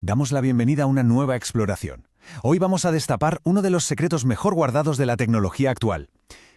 damos la bienvenida a una nueva exploración. Hoy vamos a destapar uno de los secretos mejor guardados de la tecnología actual.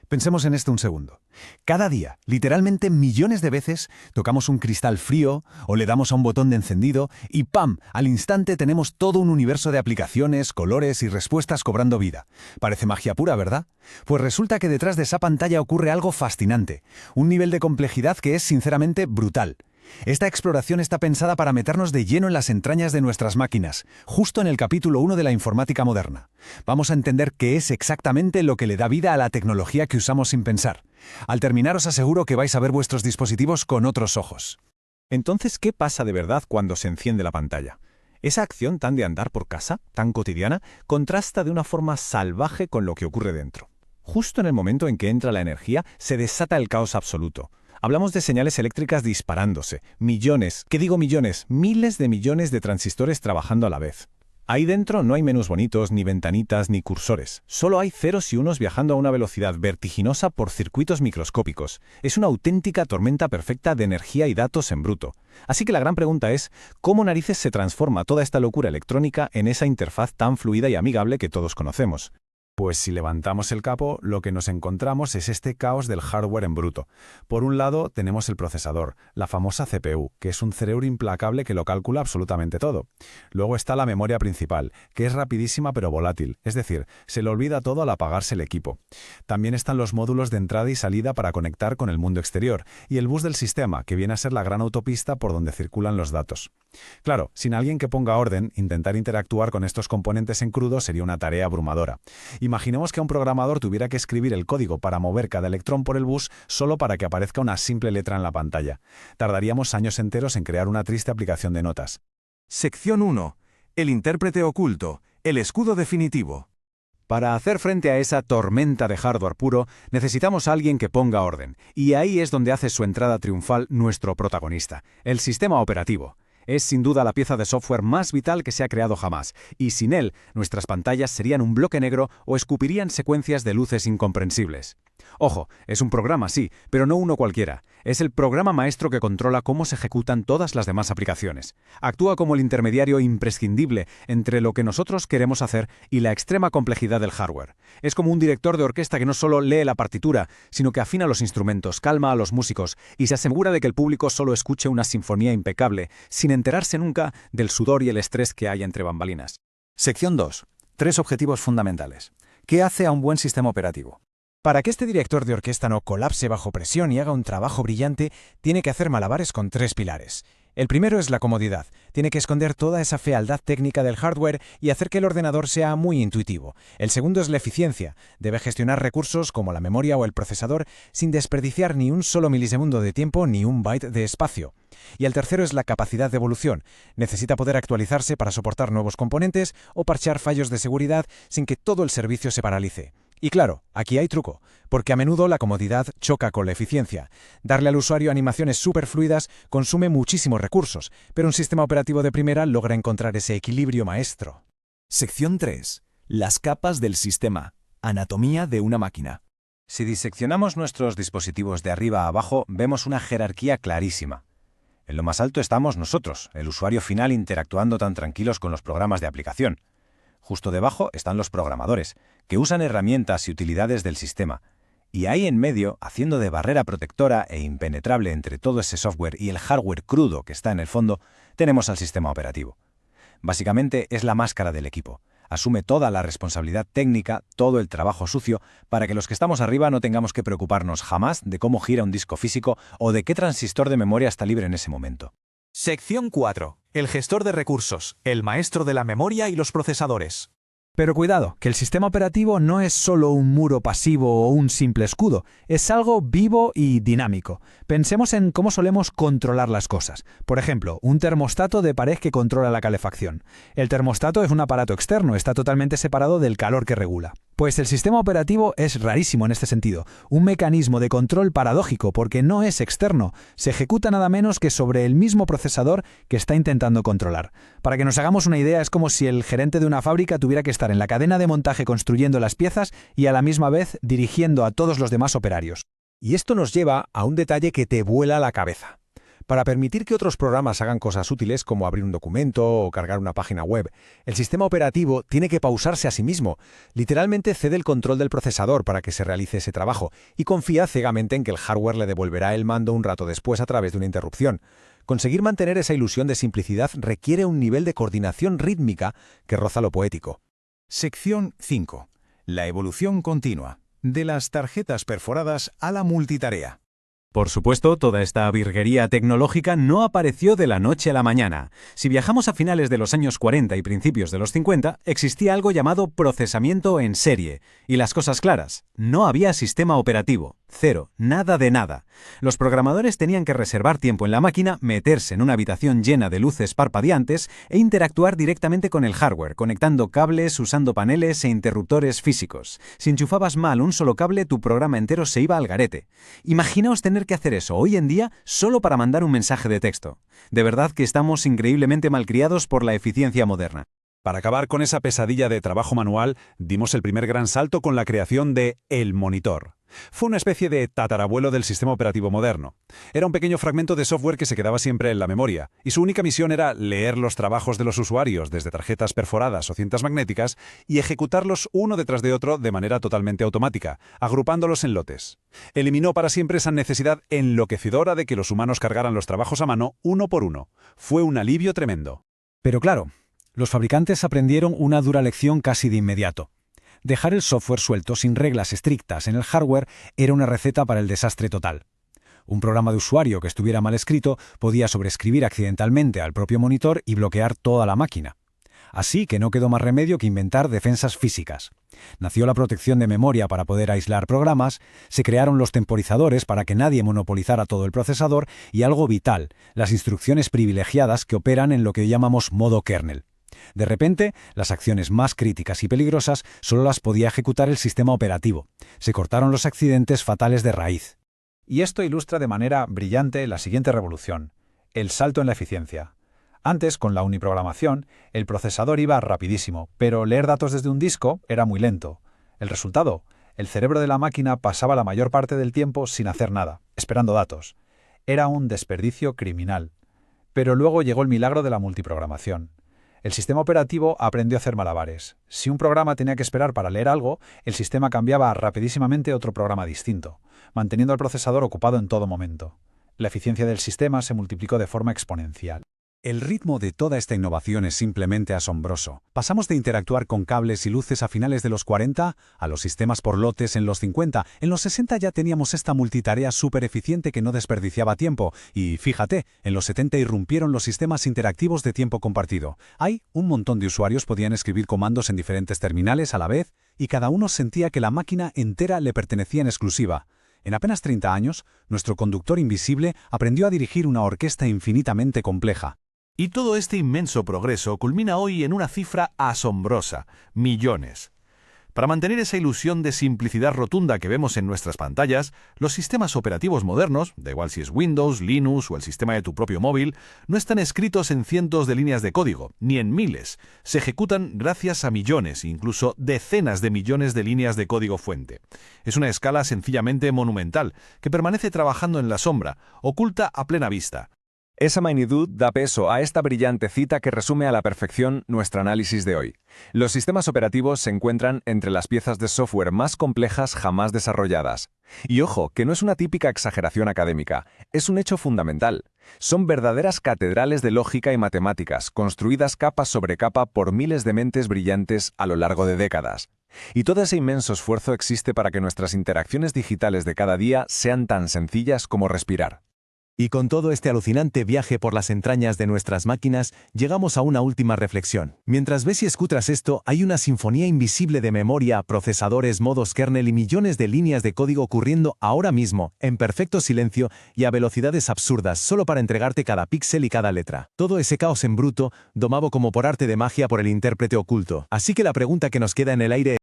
Pensemos en esto un segundo. Cada día, literalmente millones de veces, tocamos un cristal frío o le damos a un botón de encendido y ¡pam! Al instante tenemos todo un universo de aplicaciones, colores y respuestas cobrando vida. Parece magia pura, ¿verdad? Pues resulta que detrás de esa pantalla ocurre algo fascinante, un nivel de complejidad que es sinceramente brutal. Esta exploración está pensada para meternos de lleno en las entrañas de nuestras máquinas, justo en el capítulo 1 de la informática moderna. Vamos a entender qué es exactamente lo que le da vida a la tecnología que usamos sin pensar. Al terminar os aseguro que vais a ver vuestros dispositivos con otros ojos. Entonces, ¿qué pasa de verdad cuando se enciende la pantalla? Esa acción tan de andar por casa, tan cotidiana, contrasta de una forma salvaje con lo que ocurre dentro. Justo en el momento en que entra la energía, se desata el caos absoluto. Hablamos de señales eléctricas disparándose, millones, miles de millones de transistores trabajando a la vez. Ahí dentro no hay menús bonitos, ni ventanitas, ni cursores. Solo hay ceros y unos viajando a una velocidad vertiginosa por circuitos microscópicos. Es una auténtica tormenta perfecta de energía y datos en bruto. Así que la gran pregunta es, ¿cómo narices se transforma toda esta locura electrónica en esa interfaz tan fluida y amigable que todos conocemos? Pues si levantamos el capo, lo que nos encontramos es este caos del hardware en bruto. Por un lado, tenemos el procesador, la famosa CPU, que es un cerebro implacable que lo calcula absolutamente todo. Luego está la memoria principal, que es rapidísima pero volátil, es decir, se le olvida todo al apagarse el equipo. También están los módulos de entrada y salida para conectar con el mundo exterior, y el bus del sistema, que viene a ser la gran autopista por donde circulan los datos. Claro, sin alguien que ponga orden, intentar interactuar con estos componentes en crudo sería una tarea abrumadora. Imaginemos que un programador tuviera que escribir el código para mover cada electrón por el bus solo para que aparezca una simple letra en la pantalla. Tardaríamos años enteros en crear una triste aplicación de notas. Sección 1. El intérprete oculto, el escudo definitivo. Para hacer frente a esa tormenta de hardware puro, necesitamos a alguien que ponga orden. Y ahí es donde hace su entrada triunfal nuestro protagonista, el sistema operativo. Es sin duda la pieza de software más vital que se ha creado jamás, y sin él, nuestras pantallas serían un bloque negro o escupirían secuencias de luces incomprensibles. Ojo, es un programa, sí, pero no uno cualquiera. Es el programa maestro que controla cómo se ejecutan todas las demás aplicaciones. Actúa como el intermediario imprescindible entre lo que nosotros queremos hacer y la extrema complejidad del hardware. Es como un director de orquesta que no solo lee la partitura, sino que afina los instrumentos, calma a los músicos y se asegura de que el público solo escuche una sinfonía impecable, sin enterarse nunca del sudor y el estrés que hay entre bambalinas. Sección 2. 3 objetivos fundamentales. ¿Qué hace a un buen sistema operativo? Para que este director de orquesta no colapse bajo presión y haga un trabajo brillante, tiene que hacer malabares con 3 pilares. El primero es la comodidad. Tiene que esconder toda esa fealdad técnica del hardware y hacer que el ordenador sea muy intuitivo. El segundo es la eficiencia. Debe gestionar recursos como la memoria o el procesador sin desperdiciar ni un solo milisegundo de tiempo ni un byte de espacio. Y el tercero es la capacidad de evolución. Necesita poder actualizarse para soportar nuevos componentes o parchear fallos de seguridad sin que todo el servicio se paralice. Y claro, aquí hay truco, porque a menudo la comodidad choca con la eficiencia. Darle al usuario animaciones súper fluidas consume muchísimos recursos, pero un sistema operativo de primera logra encontrar ese equilibrio maestro. Sección 3. Las capas del sistema. Anatomía de una máquina. Si diseccionamos nuestros dispositivos de arriba a abajo, vemos una jerarquía clarísima. En lo más alto estamos nosotros, el usuario final interactuando tan tranquilos con los programas de aplicación. Justo debajo están los programadores, que usan herramientas y utilidades del sistema. Y ahí en medio, haciendo de barrera protectora e impenetrable entre todo ese software y el hardware crudo que está en el fondo, tenemos al sistema operativo. Básicamente es la máscara del equipo. Asume toda la responsabilidad técnica, todo el trabajo sucio, para que los que estamos arriba no tengamos que preocuparnos jamás de cómo gira un disco físico o de qué transistor de memoria está libre en ese momento. Sección 4. El gestor de recursos, el maestro de la memoria y los procesadores. Pero cuidado, que el sistema operativo no es solo un muro pasivo o un simple escudo, es algo vivo y dinámico. Pensemos en cómo solemos controlar las cosas. Por ejemplo, un termostato de pared que controla la calefacción. El termostato es un aparato externo, está totalmente separado del calor que regula. Pues el sistema operativo es rarísimo en este sentido, un mecanismo de control paradójico porque no es externo, se ejecuta nada menos que sobre el mismo procesador que está intentando controlar. Para que nos hagamos una idea, es como si el gerente de una fábrica tuviera que estar en la cadena de montaje construyendo las piezas y a la misma vez dirigiendo a todos los demás operarios. Y esto nos lleva a un detalle que te vuela la cabeza. Para permitir que otros programas hagan cosas útiles como abrir un documento o cargar una página web, el sistema operativo tiene que pausarse a sí mismo. Literalmente cede el control del procesador para que se realice ese trabajo y confía ciegamente en que el hardware le devolverá el mando un rato después a través de una interrupción. Conseguir mantener esa ilusión de simplicidad requiere un nivel de coordinación rítmica que roza lo poético. Sección 5. La evolución continua. De las tarjetas perforadas a la multitarea. Por supuesto, toda esta virguería tecnológica no apareció de la noche a la mañana. Si viajamos a finales de los años 40 y principios de los 50, existía algo llamado procesamiento en serie. Y las cosas claras, no había sistema operativo. Cero, nada de nada. Los programadores tenían que reservar tiempo en la máquina, meterse en una habitación llena de luces parpadeantes e interactuar directamente con el hardware, conectando cables, usando paneles e interruptores físicos. Si enchufabas mal un solo cable, tu programa entero se iba al garete. Imaginaos tener que hacer eso hoy en día solo para mandar un mensaje de texto. De verdad que estamos increíblemente malcriados por la eficiencia moderna. Para acabar con esa pesadilla de trabajo manual, dimos el primer gran salto con la creación de El Monitor. Fue una especie de tatarabuelo del sistema operativo moderno. Era un pequeño fragmento de software que se quedaba siempre en la memoria, y su única misión era leer los trabajos de los usuarios desde tarjetas perforadas o cintas magnéticas y ejecutarlos uno detrás de otro de manera totalmente automática, agrupándolos en lotes. Eliminó para siempre esa necesidad enloquecedora de que los humanos cargaran los trabajos a mano uno por uno. Fue un alivio tremendo. Pero claro, los fabricantes aprendieron una dura lección casi de inmediato. Dejar el software suelto sin reglas estrictas en el hardware era una receta para el desastre total. Un programa de usuario que estuviera mal escrito podía sobreescribir accidentalmente al propio monitor y bloquear toda la máquina. Así que no quedó más remedio que inventar defensas físicas. Nació la protección de memoria para poder aislar programas, se crearon los temporizadores para que nadie monopolizara todo el procesador y algo vital, las instrucciones privilegiadas que operan en lo que llamamos modo kernel. De repente, las acciones más críticas y peligrosas solo las podía ejecutar el sistema operativo. Se cortaron los accidentes fatales de raíz. Y esto ilustra de manera brillante la siguiente revolución: el salto en la eficiencia. Antes, con la uniprogramación, el procesador iba rapidísimo, pero leer datos desde un disco era muy lento. El resultado: el cerebro de la máquina pasaba la mayor parte del tiempo sin hacer nada, esperando datos. Era un desperdicio criminal. Pero luego llegó el milagro de la multiprogramación. El sistema operativo aprendió a hacer malabares. Si un programa tenía que esperar para leer algo, el sistema cambiaba rapidísimamente a otro programa distinto, manteniendo al procesador ocupado en todo momento. La eficiencia del sistema se multiplicó de forma exponencial. El ritmo de toda esta innovación es simplemente asombroso. Pasamos de interactuar con cables y luces a finales de los 40 a los sistemas por lotes en los 50. En los 60 ya teníamos esta multitarea súper eficiente que no desperdiciaba tiempo. Y fíjate, en los 70 irrumpieron los sistemas interactivos de tiempo compartido. Ahí, un montón de usuarios podían escribir comandos en diferentes terminales a la vez y cada uno sentía que la máquina entera le pertenecía en exclusiva. En apenas 30 años, nuestro conductor invisible aprendió a dirigir una orquesta infinitamente compleja. Y todo este inmenso progreso culmina hoy en una cifra asombrosa: millones. Para mantener esa ilusión de simplicidad rotunda que vemos en nuestras pantallas, los sistemas operativos modernos, da igual si es Windows, Linux o el sistema de tu propio móvil, no están escritos en cientos de líneas de código, ni en miles. Se ejecutan gracias a millones, incluso decenas de millones de líneas de código fuente. Es una escala sencillamente monumental, que permanece trabajando en la sombra, oculta a plena vista. Esa magnitud da peso a esta brillante cita que resume a la perfección nuestro análisis de hoy. Los sistemas operativos se encuentran entre las piezas de software más complejas jamás desarrolladas. Y ojo, que no es una típica exageración académica, es un hecho fundamental. Son verdaderas catedrales de lógica y matemáticas, construidas capa sobre capa por miles de mentes brillantes a lo largo de décadas. Y todo ese inmenso esfuerzo existe para que nuestras interacciones digitales de cada día sean tan sencillas como respirar. Y con todo este alucinante viaje por las entrañas de nuestras máquinas, llegamos a una última reflexión. Mientras ves y escuchas esto, hay una sinfonía invisible de memoria, procesadores, modos kernel y millones de líneas de código ocurriendo ahora mismo, en perfecto silencio y a velocidades absurdas, solo para entregarte cada píxel y cada letra. Todo ese caos en bruto, domado como por arte de magia por el intérprete oculto. Así que la pregunta que nos queda en el aire